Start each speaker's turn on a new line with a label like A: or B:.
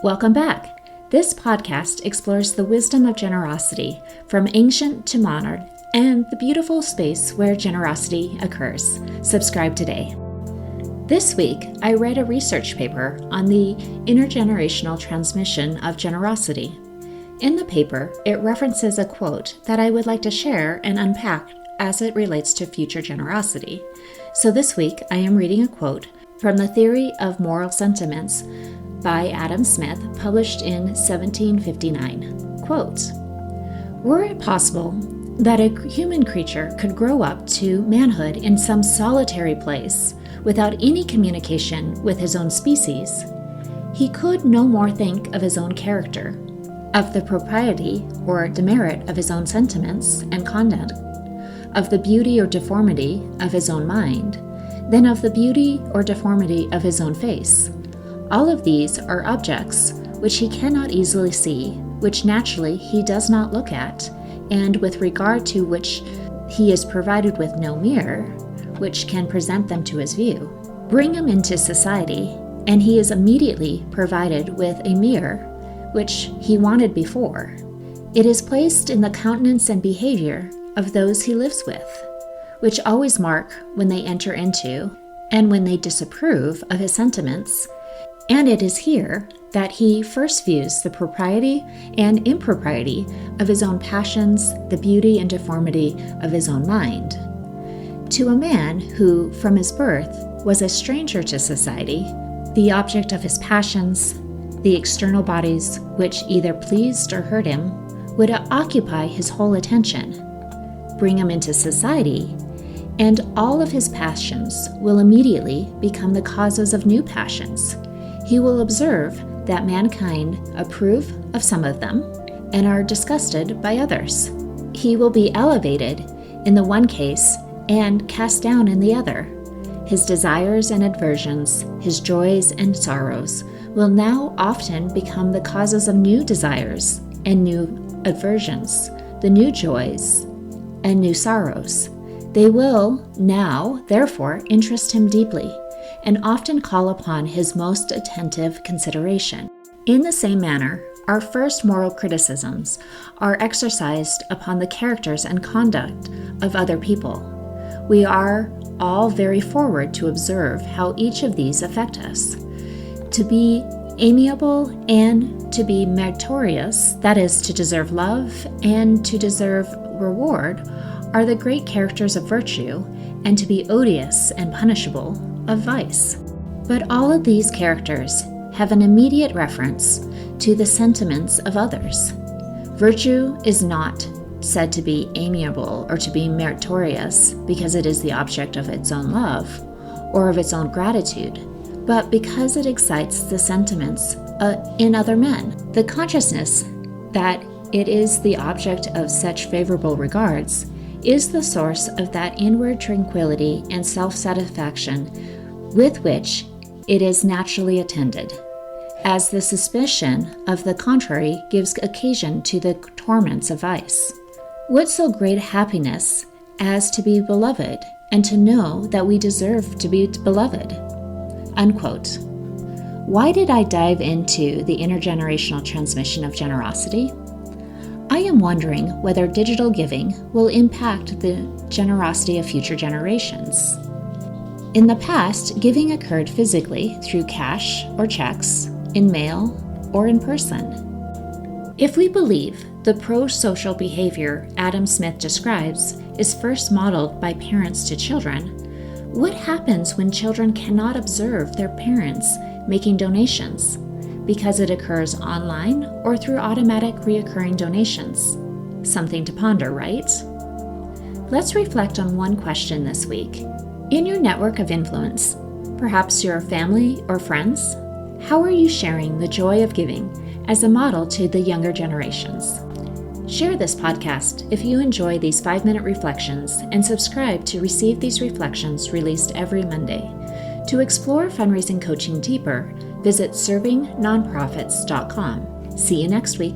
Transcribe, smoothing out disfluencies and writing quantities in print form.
A: Welcome back. This podcast explores the wisdom of generosity from ancient to modern and the beautiful space where generosity occurs. Subscribe today. This week, I read a research paper on the intergenerational transmission of generosity. In the paper, it references a quote that I would like to share and unpack as it relates to future generosity. So this week, I am reading a quote from The Theory of Moral Sentiments by Adam Smith, published in 1759. Quote, "Were it possible that a human creature could grow up to manhood in some solitary place without any communication with his own species, he could no more think of his own character, of the propriety or demerit of his own sentiments and conduct, of the beauty or deformity of his own mind, than of the beauty or deformity of his own face. All of these are objects which he cannot easily see, which naturally he does not look at, and with regard to which he is provided with no mirror, which can present them to his view. Bring him into society, and he is immediately provided with a mirror, which he wanted before. It is placed in the countenance and behavior of those he lives with, which always mark when they enter into, and when they disapprove of his sentiments, and it is here that he first views the propriety and impropriety of his own passions, the beauty and deformity of his own mind. To a man who, from his birth, was a stranger to society, the object of his passions, the external bodies which either pleased or hurt him, would occupy his whole attention. Bring him into society, and all of his passions will immediately become the causes of new passions. He will observe that mankind approve of some of them and are disgusted by others. He will be elevated in the one case and cast down in the other. His desires and aversions, his joys and sorrows, will now often become the causes of new desires and new aversions, the new joys and new sorrows. They will now, therefore, interest him deeply, and often call upon his most attentive consideration. In the same manner, our first moral criticisms are exercised upon the characters and conduct of other people. We are all very forward to observe how each of these affect us. To be amiable and to be meritorious, that is, to deserve love and to deserve reward, are the great characters of virtue, and to be odious and punishable of vice. But all of these characters have an immediate reference to the sentiments of others. Virtue is not said to be amiable or to be meritorious because it is the object of its own love or of its own gratitude, but because it excites the sentiments in other men. The consciousness that it is the object of such favorable regards is the source of that inward tranquility and self-satisfaction with which it is naturally attended, as the suspicion of the contrary gives occasion to the torments of vice. What so great happiness as to be beloved, and to know that we deserve to be beloved?" Unquote. Why did I dive into the intergenerational transmission of generosity? I am wondering whether digital giving will impact the generosity of future generations. In the past, giving occurred physically through cash or checks, in mail, or in person. If we believe the pro-social behavior Adam Smith describes is first modeled by parents to children, what happens when children cannot observe their parents making donations because it occurs online or through automatic recurring donations? Something to ponder, right? Let's reflect on one question this week. In your network of influence, perhaps your family or friends, how are you sharing the joy of giving as a model to the younger generations? Share this podcast if you enjoy these 5-minute reflections, and subscribe to receive these reflections released every Monday. To explore fundraising coaching deeper, visit servingnonprofits.com. See you next week.